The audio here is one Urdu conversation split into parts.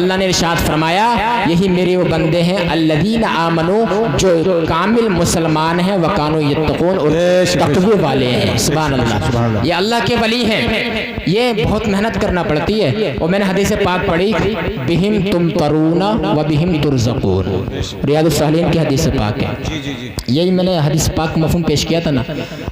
اللہ نے ارشاد فرمایا یہی میرے وہ بندے ہیں الذین آمنو جو کامل مسلمان ہیں وکانو یتقون اور تقوی والے ہیں. سبحان اللہ. یہ اللہ کے ولی ہیں. یہ بہت محنت کرنا پڑتی ہے. اور میں نے حدیث پاک پڑھی بہم تمترون و بہم ترزقون. ریاض الصالحین کی حدیث پاک ہے. یہی میں نے حدیث پاک مفہوم پیش کیا تھا نا.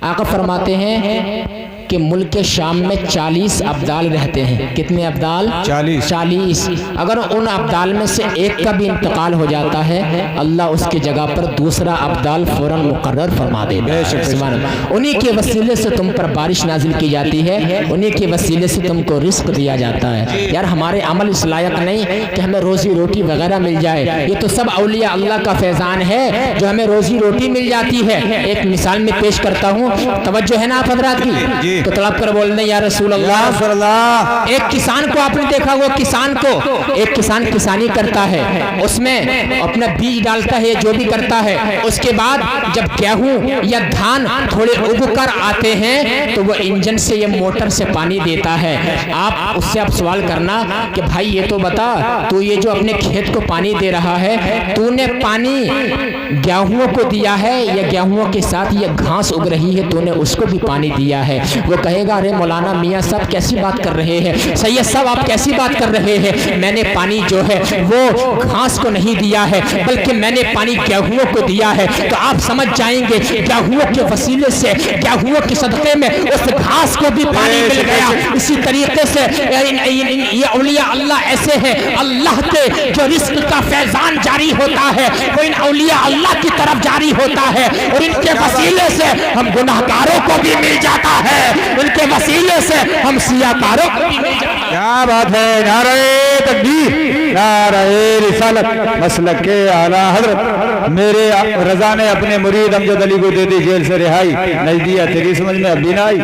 آقا فرماتے ہیں کہ ملک شام میں 40 ابدال رہتے ہیں. کتنے ابدال؟ 40. اگر ان ابدال میں سے ایک کا بھی انتقال ہو جاتا ہے اللہ اس کی جگہ پر دوسرا ابدال فوراً مقرر فرما دیتا ہے. انہی کے وسیلے سے تم پر بارش نازل کی جاتی ہے. انہی کے وسیلے سے تم کو رزق دیا جاتا ہے. یار ہمارے عمل اس لائق نہیں کہ ہمیں روزی روٹی وغیرہ مل جائے. یہ تو سب اولیاء اللہ کا فیضان ہے جو ہمیں روزی روٹی مل جاتی ہے. ایک مثال میں پیش کرتا ہوں, توجہ ہے نا آپ حضرات کی؟ تو تڑپ کر بول دیں یا رسول اللہ. ایک کسان کو آپ نے دیکھا, وہ کسان کو ایک کسان کسانی کرتا ہے, اس میں اپنا بیج ڈالتا ہے, جو بھی کرتا ہے. اس کے بعد جب گیہوں یا دھان تھوڑے اگ کر آتے ہیں تو وہ انجن سے یا موٹر سے پانی دیتا ہے. آپ اس سے اب سوال کرنا کہ بھائی یہ تو بتا, تو یہ جو اپنے کھیت کو پانی دے رہا ہے تو نے پانی گیہوں کو دیا ہے یا گیہوں کے ساتھ یہ گھاس اگ رہی ہے تو نے اس کو بھی پانی دیا ہے؟ وہ کہے گا ارے مولانا میاں صاحب کیسی بات کر رہے ہیں, سید صاحب آپ کیسی بات کر رہے ہیں, میں نے پانی جو ہے وہ گھاس کو نہیں دیا ہے بلکہ میں نے پانی گیہوں کو دیا ہے. تو آپ سمجھ جائیں گے گیہوں کے وسیلے سے, گیہوں کے صدقے میں اس گھاس کو بھی پانی مل گیا. اسی طریقے سے یہ اولیاء اللہ ایسے ہیں اللہ کے جو رزق کا فیضان جاری ہوتا ہے وہ ان اولیاء اللہ کی طرف جاری ہوتا ہے اور ان کے وسیلے سے ہم گناہگاروں کو بھی مل جاتا ہے, ان کے وسیلے سے ہم سیاکاروں کو بھی مل جاتا ہے. کیا بات ہے. نعرہ تکبیر, نعرہ رسالت, مسلک کے اعلیٰ حضرت میرے رضا نے اپنے مرید امجد علی کو دے دی جیل سے رہائی. نجدیہ تیری سمجھ میں اب بھی نہ آئی.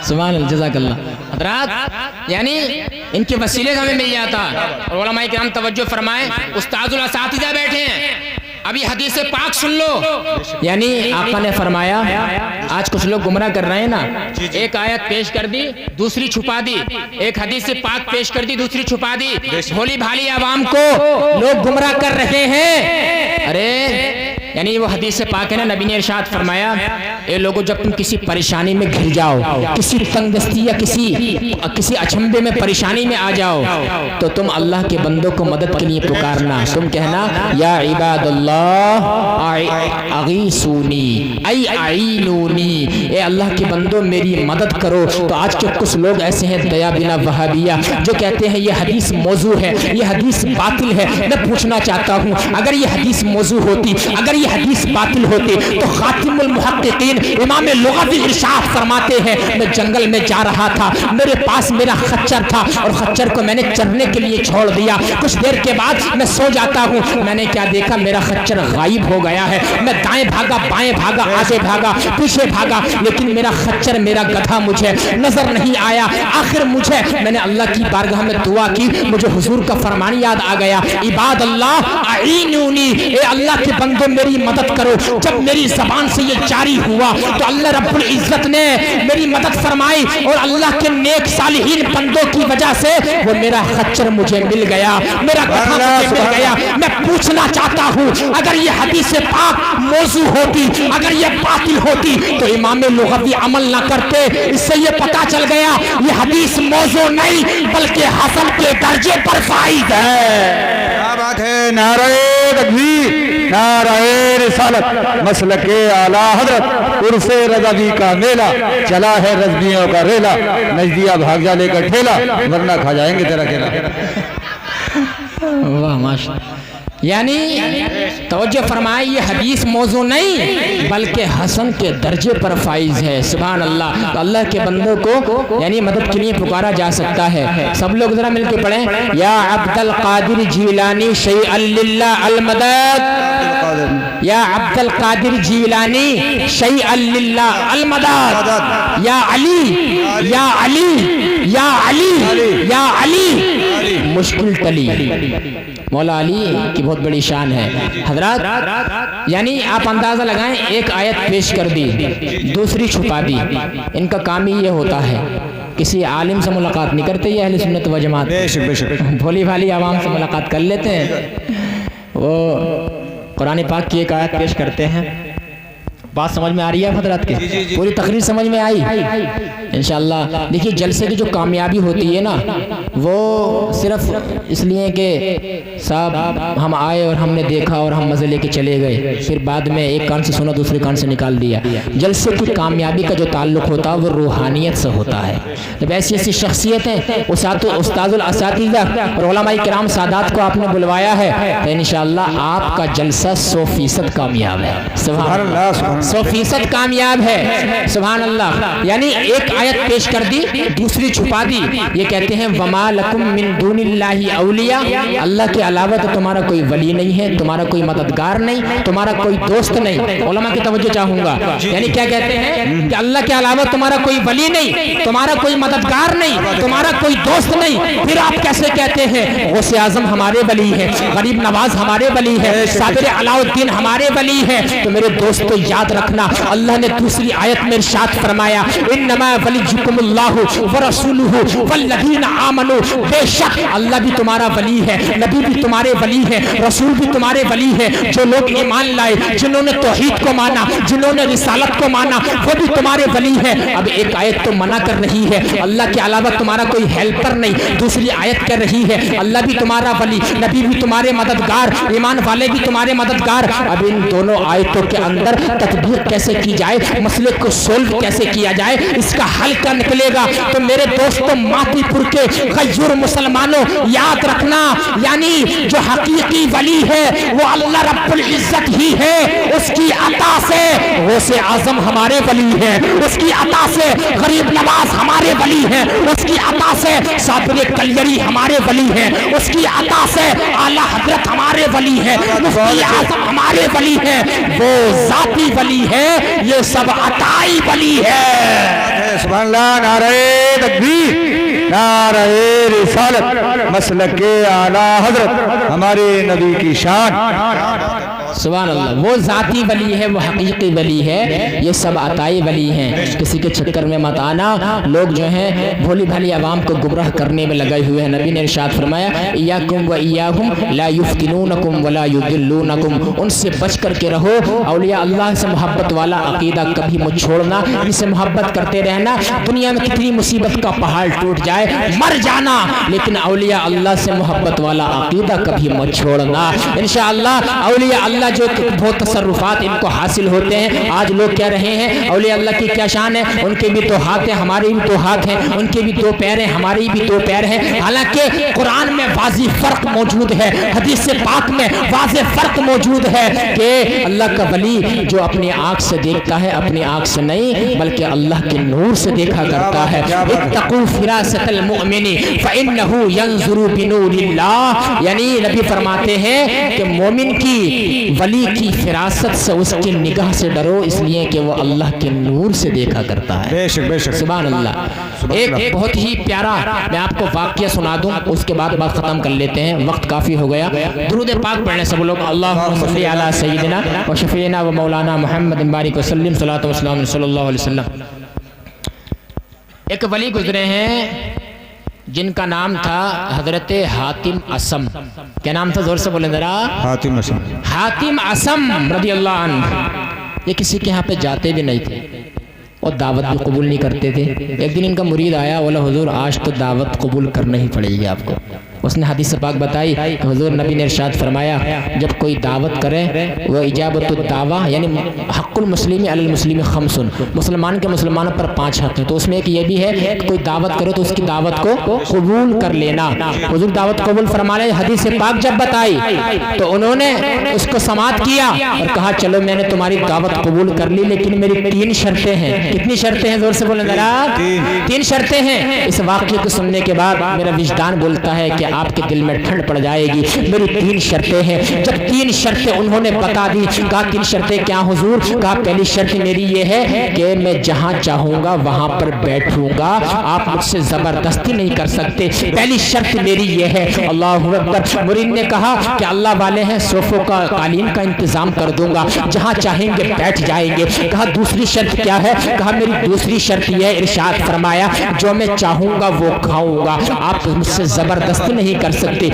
سبحان اللہ, جزاک اللہ. حضرات یعنی ان کے وسیلے سے ہمیں مل جاتا. اور علماء کرام توجہ فرمائیں, استاد الاساتذہ بیٹھے ہیں, ابھی حدیث پاک سن لو. یعنی آقا نے فرمایا آج کچھ لوگ گمراہ کر رہے ہیں نا, ایک آیت پیش کر دی دوسری چھپا دی, ایک حدیث پاک پیش کر دی دوسری چھپا دی. بھولی بھالی عوام کو لوگ گمراہ کر رہے ہیں. ارے یعنی وہ حدیث پاک ہے نا, نبی نے ارشاد فرمایا اے لوگوں جب تم کسی پریشانی میں گھر جاؤ, کسی تنگ دستی یا کسی اچھمبے میں پریشانی میں آ جاؤ تو تم اللہ کے بندوں کو مدد کے لیے پکارنا. تم کہنا یا عباد اللہ اغیثونی ای اعینونی, اے اللہ کے بندوں میری مدد کرو. تو آج کے کچھ لوگ ایسے ہیں دیا بنا وہابیہ جو کہتے ہیں یہ حدیث موضوع ہے, یہ حدیث باطل ہے. میں پوچھنا چاہتا ہوں اگر یہ حدیث موضوع ہوتی, اگر یہ حدیث باطل ہوتی تو خاتم المحققین امام لغوی ارشاد فرماتے ہیں میں جنگل میں جا رہا تھا, میرے پاس میرا خچر تھا اور خچر کو میں نے چرنے کے لیے چھوڑ دیا. کچھ دیر کے بعد میں سو جاتا ہوں, میں نے کیا دیکھا میرا خچر غائب ہو گیا ہے. میں دائیں بھاگا بائیں بھاگا آگے بھاگا پیچھے بھاگا لیکن میرا خچر میرا گدھا مجھے نظر نہیں آیا. آخر میں نے اللہ کی بارگاہ میں دعا کی, مجھے حضور کا فرمان یاد آ گیا عباد اللہ اعینونی, اے اللہ کے بندوں میری مدد کرو. جب میری زبان سے یہ جاری ہوا تو اللہ رب العزت نے میری مدد فرمائی اور اللہ کے نیک صالحین بندوں کی وجہ سے وہ میرا خچر مجھے مل گیا, میرا گدھا مجھے مل گیا. میں پوچھنا چاہتا ہوں اگر یہ حدیث پاک موضوع ہوتی, اگر یہ باطل ہوتی تو امام لغوی عمل نہ کرتے. اس سے یہ پتا چل گیا یہ حدیث موضوع نہیں بلکہ حسن کے درجے پر فائز ہے. کیا بات ہے. نعرہ تکبیر, نعرہ رسالت, مسلک اعلیٰ حضرت عرف رضوی کا میلہ, چلا ہے رضویوں کا ریلا, نجدیہ بھاگ جا لے کر ٹھیلا ورنہ کھا جائیں گے تیرا کھیلا. واہ ماشاءاللہ. یعنی توجہ فرمائے یہ حدیث موضوع نہیں بلکہ حسن کے درجے پر فائز ہے. سبحان اللہ. تو اللہ کے بندوں کو یعنی مدد کے لیے پکارا جا سکتا ہے. سب لوگ ذرا مل کے پڑھیں یا عبد القادر جیلانی شیئا للہ المدد, یا عبد القادر جیلانی شیئا للہ المدد, یا علی یا علی یا علی یا علی مشکل تلی. مولا علی کی بہت بڑی شان ہے. حضرات یعنی آپ اندازہ لگائیں ایک آیت پیش کر دی دوسری چھپا دی, ان کا کام ہی یہ ہوتا ہے. کسی عالم سے ملاقات نہیں کرتے یہ اہل سنت و جماعت، بے شک بے شک، بھولی بھالی عوام سے ملاقات کر لیتے ہیں۔ وہ قرآن پاک کی ایک آیت پیش کرتے ہیں، بات سمجھ میں آ رہی ہے حضرات کے؟ پوری تقریر سمجھ میں آئی انشاءاللہ؟ دیکھیے جلسے کی جو کامیابی ہوتی ہے نا وہ صرف اس لیے کہ صاحب ہم آئے اور ہم نے دیکھا اور ہم مزے لے کے چلے گئے، پھر بعد میں ایک کان سے سنا دوسرے کان سے نکال دیا۔ جلسے کی کامیابی کا جو تعلق ہوتا ہے وہ روحانیت سے ہوتا ہے۔ جب ایسی ایسی شخصیتیں استاد الاساتذہ اور علماء کرام سادات کو آپ نے بلوایا ہے تو انشاءاللہ آپ کا جلسہ 100% کامیاب ہے۔ سبحان اللہ، 100% کامیاب ہے، سبحان اللہ۔ یعنی ایک آیت پیش کر دی دوسری چھپا دی۔ یہ کہتے ہیں وَمَا لَكُم مِّن دُونِ اللَّهِ أَوْلِيَاءَ، اللہ کے علاوہ تو تمہارا کوئی ولی نہیں ہے، تمہارا کوئی مددگار نہیں، تمہارا کوئی دوست نہیں۔ علماء کی توجہ چاہوں گا، یعنی کیا کہتے ہیں کہ اللہ کے علاوہ تمہارا کوئی ولی نہیں، تمہارا کوئی مددگار نہیں، تمہارا کوئی دوست نہیں، پھر آپ کیسے کہتے ہیں غوث اعظم ہمارے ولی ہے، غریب نواز ہمارے ولی ہے، صابر علاء الدین ہمارے ولی ہے؟ تو میرے دوستو یاد رکھنا اللہ نے دوسری آیت میں ارشاد فرمایا انما ولیکم اللہ ورسولہ والذین آمنوا، بے شک اللہ بھی تمہارا ولی ہے، نبی بھی تمہارے ولی ہے، رسول بھی تمہارے ولی ہے۔ جو لوگ ایمان لائے، جنہوں نے توحید کو مانا، جنہوں نے رسالت کو مانا، وہ بھی تمہارے ولی ہے۔ اب ایک آیت تو منع کر رہی ہے اللہ کے علاوہ تمہارا کوئی ہیلپر نہیں، دوسری آیت کر رہی ہے اللہ بھی تمہارا ولی، نبی بھی تمہارے مددگار، ایمان والے بھی تمہارے مددگار۔ اب ان دونوں آیتوں کے اندر تطبیق کیسے کی جائے، مسئلے کو سولو کیسے کیا جائے، اس کا حل کیا نکلے گا؟ تو میرے دوستوں ماتی پور کے غیور مسلمانوں یاد رکھنا، یعنی جو حقیقی ولی ہے وہ اللہ رب العزت ہی ہے، اس کی عطا سے غوث اعظم ہمارے ولی ہیں، اس کی عطا سے غریب نواز ہمارے ولی ہیں، اس کی عطا سے صابر کلیری ہمارے ولی ہیں، اس کی عطا سے اعلیٰ حضرت ہمارے ولی ہیں، مفتی اعظم ہمارے ولی ہیں۔ وہ ذاتی ولی ہے، یہ سب عطائی ولی ہے۔ سبحان اللہ، نعرہ تکبیر، نعرہ رسالت، مسلک اعلیٰ حضرت ہمارے نبی کی شان۔ سبحان اللہ، وہ ذاتی ولی ہے، وہ حقیقی ولی ہے، یہ سب عطائی ولی ہیں۔ کسی کے چکر میں مت آنا، لوگ جو ہیں بھولی بھالی عوام کو گمراہ کرنے میں لگے ہوئے ہیں۔ نبی نے ارشاد فرمایا ایاکم و ایاہم لا یفتنونکم ولا یضلونکم، ان سے بچ کر کے رہو۔ اولیاء اللہ سے محبت والا عقیدہ کبھی مت چھوڑنا، ان سے محبت کرتے رہنا، دنیا میں کتنی مصیبت کا پہاڑ ٹوٹ جائے مر جانا، لیکن اولیاء اللہ سے محبت والا عقیدہ کبھی مت چھوڑنا۔ انشاءاللہ اولیاء اللہ جو بہت تصرفات ان کو حاصل ہوتے ہیں، آج لوگ کہہ رہے ہیں اولیاء اللہ کی کیا شان ہے، ان کے بھی تو ہاتھ ہیں ہمارے بھی تو ہاتھ ہیں، ان کے بھی دو پیر ہیں ہماری بھی دو پیر ہیں۔ حالانکہ قرآن میں واضح فرق موجود ہے، حدیث پاک میں واضح فرق موجود ہے کہ اللہ کا ولی جو اپنی آنکھ سے دیکھتا ہے، اپنی آنکھ سے نہیں بلکہ اللہ کے نور سے دیکھا کرتا ہے۔ اتقوا فراست المؤمن فإنه ينظر بنور اللہ، یعنی نبی فرماتے ہیں کہ مومن کی ولی کی فراست سے، اس کی نگاہ سے ڈرو، اس لیے کہ وہ اللہ کے نور سے دیکھا کرتا ہے۔ بے شک بے شک، سبحان اللہ۔ ایک بہت ہی پیارا میں آپ کو واقعہ سنا دوں، اس کے بعد بات ختم کر لیتے ہیں، وقت کافی ہو گیا۔ درود پاک پڑھنے سب لوگ اللہم صلی علی سیدنا و شفیعنا و مولانا محمد بارک وسلم صلاۃ و سلام صلی اللہ علیہ وسلم۔ ایک ولی گزرے ہیں جن کا نام تھا حضرت حاتم اصم۔ کیا نام تھا؟ زور سے بولیں ذرا۔ حاتم اصم، حاتم اصم رضی اللہ عنہ۔ یہ کسی کے ہاں پہ جاتے بھی نہیں تھے اور دعوت بھی قبول نہیں کرتے تھے۔ ایک دن ان کا مرید آیا، بولا حضور آج تو دعوت قبول کرنا ہی پڑے گی آپ کو۔ اس نے حدیث پاک بتائی کہ حضور نبی نے ارشاد فرمایا جب کوئی دعوت کرے وہ اجابت الدعوہ، یعنی حق المسلم علی المسلم خمس، مسلمان کے مسلمانوں پر 5 حق ہیں، تو اس میں ایک یہ بھی ہے کہ کوئی دعوت کرے تو اس کی دعوت کو قبول کر لینا۔ حضور دعوت قبول فرمانے حدیث پاک جب بتائی تو انہوں نے اس کو سماعت کیا اور کہا چلو میں نے تمہاری دعوت قبول کر لی، لیکن میری 3 شرطیں ہیں۔ کتنی شرطیں ہیں؟ زور سے بولیں ذرا۔ 3 شرطیں ہیں۔ اس واقعے کو سننے کے بعد میرا وجدان بولتا ہے کہ آپ کے دل میں ٹھنڈ پڑ جائے گی. میری 3 شرطیں ہیں. جب 3 شرطیں انہوں نے بتا دی, کہا 3 شرطیں کیا حضور؟ کہا پہلی شرط میری یہ ہے کہ میں جہاں چاہوں گا وہاں پر بیٹھوں گا, آپ مجھ سے زبردستی نہیں کر سکتے. پہلی شرط میری یہ ہے. اللہ اکبر. مرید نے کہا کہ اللہ والے ہیں, صوفوں کا قالین کا انتظام کر دوں گا, جہاں چاہیں گے بیٹھ جائیں گے. کہا دوسری شرط کیا ہے؟ کہا میری دوسری شرط یہ ہے. ارشاد فرمایا جو میں چاہوں گا وہ کھاؤں گا, آپ مجھ سے زبردستی نہیں کر سکتے.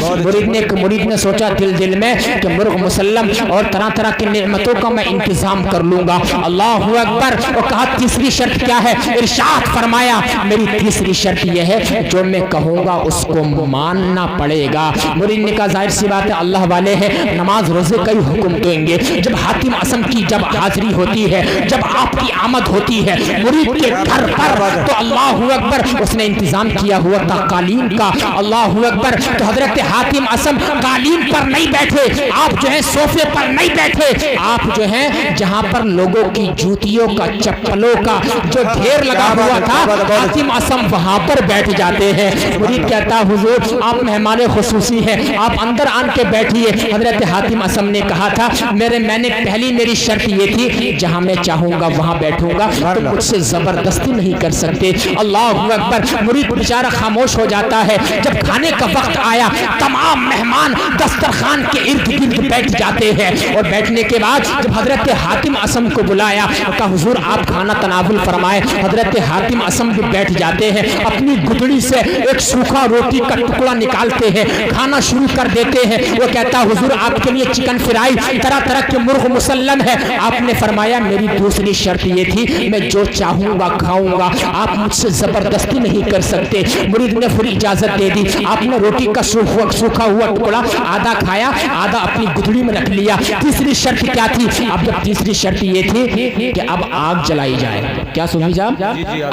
مرید نے سوچا دل میں کہ مرغ مسلم اور طرح طرح کی نعمتوں کا میں انتظام کر لوں گا. اللہ اکبر. اور کہا تیسری شرط کیا ہے؟ ارشاد فرمایا میری تیسری شرط یہ ہے جو میں کہوں گا اس کو ماننا پڑے گا. مرید نے کہا ظاہر سی بات ہے اللہ والے ہیں, نماز روزے کا ہی حکم دیں گے. جب حاتم اصم کی جب حاضری ہوتی ہے, جب آپ کی آمد ہوتی ہے مرید کے گھر پر, تو اللہ اکبر اس نے انتظام کیا ہوا تھا قالین کا. اللہ اکبر. تو حضرت حاتم اصم قالین پر نہیں بیٹھے, آپ جو ہیں صوفے پر نہیں بیٹھے, آپ جو ہیں جہاں پر لوگوں کی جوتیوں کا چپلوں کا جو ڈھیر لگا ہوا تھا حاتم اصم وہاں پر بیٹھ جاتے ہیں. مرید کہتا حضور آپ مہمان خصوصی ہیں, آپ اندر آن کے بیٹھیے. حضرت حاتم اصم نے کہا تھا میں نے پہلی میری شرط یہ تھی جہاں میں چاہوں گا وہاں بیٹھوں گا, تو مجھ سے زبردستی نہیں کر سکتے. اللہ اکبر. مرید بیچارہ خاموش ہو جاتا ہے. جب کھانے کا وقت آیا تمام مہمان دسترخوان کے ارد گرد بیٹھ جاتے ہیں, اور بیٹھنے کے بعد جب حضرت حاتم اصم کو بلایا کہا حضور آپ کھانا تناول فرمائے. حضرت حاتم اصم بھی بیٹھ جاتے ہیں, اپنی گدڑی سے ایک سوکھا روٹی کا ٹکڑا نکالتے ہیں, کھانا شروع کر دیتے ہیں. وہ کہتا حضور آپ کے لیے چکن فرائی طرح طرح کے مرغ مسلم ہے. آپ نے فرمایا میری دوسری شرط یہ تھی میں جو چاہوں گا کھاؤں گا, آپ مجھ سے زبردستی نہیں کر سکتے. مرید نے پھر اجازت دے دی. آپ نے روٹی کا سوکھا ہوا ٹکڑا آدھا کھایا, آدھا اپنی گدڑی میں رکھ لیا. تیسری شرط کیا تھی؟ اب جب تیسری شرط یہ تھی کہ اب آگ جلائی جائے. کیا سنی صاحب؟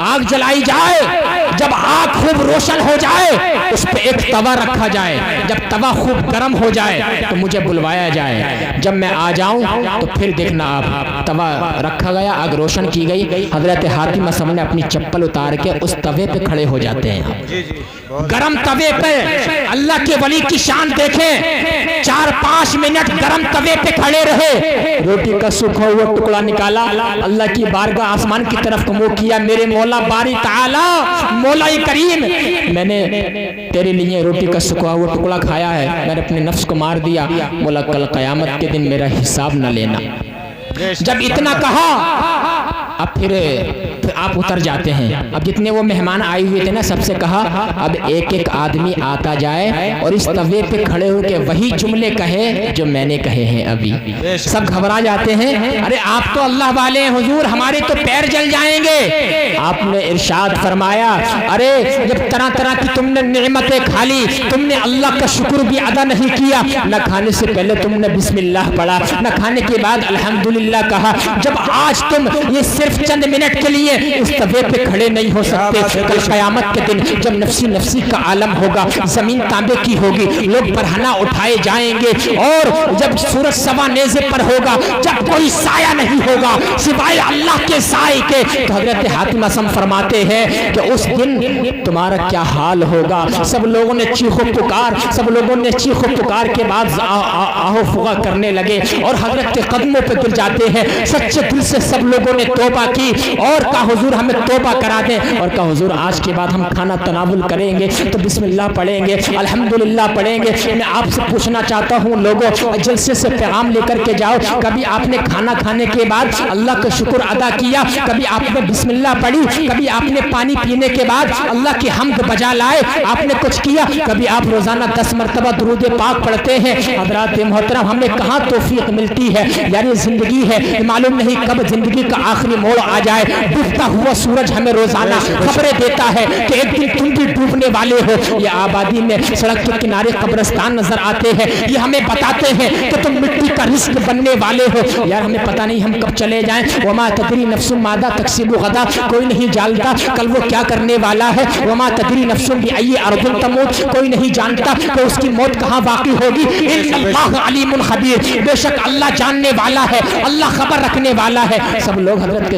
آگ جلائی جائے. جب آگ خوب روشن ہو جائے اس پہ ایک توا رکھا جائے. جب توا خوب گرم ہو جائے تو مجھے بلوایا جائے. جب میں آ جاؤں تو پھر دیکھنا آپ. توا رکھا گیا, آگ روشن کی گئی. حضرت حاتم اصم نے اپنی چپل اتار کے اس توے پہ کھڑے ہو جاتے ہیں. گرم توے پہ اللہ کے ولی کی شان دیکھیں, 4-5 منٹ گرم توے پہ کھڑے رہے. روٹی کا سوکھا ہوا ٹکڑا نکالا, اللہ کی بارگاہ آسمان کی طرف منہ کیا, میرے مولا باری تعالی مولا کریم میں نے تیرے لیے روٹی کا سوکھا ہوا ٹکڑا کھایا ہے, میں نے اپنے نفس کو مار دیا. مولا کل قیامت کے دن میرا حساب نہ لینا. جب اتنا کہا اب پھر آپ اتر جاتے ہیں. اب جتنے وہ مہمان آئے ہوئے تھے نا سب سے کہا اب ایک ایک آدمی آتا جائے اور اس توے پہ کھڑے ہو کے وہی جملے کہے جو میں نے کہے ہیں. ابھی سب گھبرا جاتے ہیں, ارے آپ تو اللہ والے ہیں حضور, ہمارے تو پیر جل جائیں گے. آپ نے ارشاد فرمایا ارے جب طرح طرح کی تم نے نعمتیں کھا لی, تم نے اللہ کا شکر بھی ادا نہیں کیا. نہ کھانے سے پہلے تم نے بسم اللہ پڑھا, نہ کھانے کے بعد الحمدللہ کہا. جب آج تم یہ صرف چند منٹ کے لیے اس توے پہ کھڑے نہیں ہو سکتے, کل قیامت کے دن جب نفسی نفسی کا عالم ہوگا, زمین تانبے کی ہوگی, لوگ برہنہ اٹھائے جائیں گے, اور جب سورج سوا نیزے پر ہوگا, جب کوئی سایہ نہیں ہوگا سوائے اللہ کے سائے کے, تو حضرت حاتم اصم فرماتے ہیں کہ اس دن تمہارا کیا حال ہوگا. سب لوگوں نے چیخ و پکار کے بعد آہو فغا کرنے لگے اور حضرت کے قدموں پہ گر جاتے ہیں. سچے دل سے سب لوگوں نے توبہ کی اور کہا حضور ہمیں توبہ کرا دیں, اور کہا حضور آج کے بعد ہم کھانا تناول کریں گے تو بسم اللہ پڑھیں گے, الحمدللہ پڑھیں گے. میں آپ سے پوچھنا چاہتا ہوں لوگوں جلسے سے پیغام لے کر کے جاؤ, کبھی آپ نے کھانا کھانے کے بعد اللہ کا شکر ادا کیا, کبھی آپ نے بسم اللہ پڑھی, کبھی آپ نے پانی پینے کے بعد اللہ کی حمد بجا لائے, آپ نے کچھ کیا, کبھی آپ روزانہ 10 مرتبہ درود پاک پڑھتے ہیں. حضرات محترم ہمیں کہاں توفیق ملتی ہے, یعنی زندگی ہے, معلوم نہیں کب زندگی کا آخری موڑ آ جائے. ڈوبتا ہوا سورج ہمیں روزانہ خبریں دیتا ہے کہ ایک دن تم بھی ڈوبنے والے ہو. یہ آبادی میں سڑک کے کنارے قبرستان نظر آتے ہیں, یہ ہمیں بتاتے ہیں کہ تم مٹی کا رزق بننے والے ہو. یار ہمیں پتہ نہیں ہم کب چلے جائیں. وما تدری نفس ماذا تکسب غدا, کوئی نہیں جانتا کل وہ کیا کرنے والا ہے. وما تدری نفس بأي ارض تموت, کوئی نہیں جانتا کہ اس کی موت کہاں واقع ہوگی. ان اللہ علیم خبیر, بے شک اللہ جاننے والا ہے, اللہ خبر رکھنے والا ہے. سب لوگ حضرت کے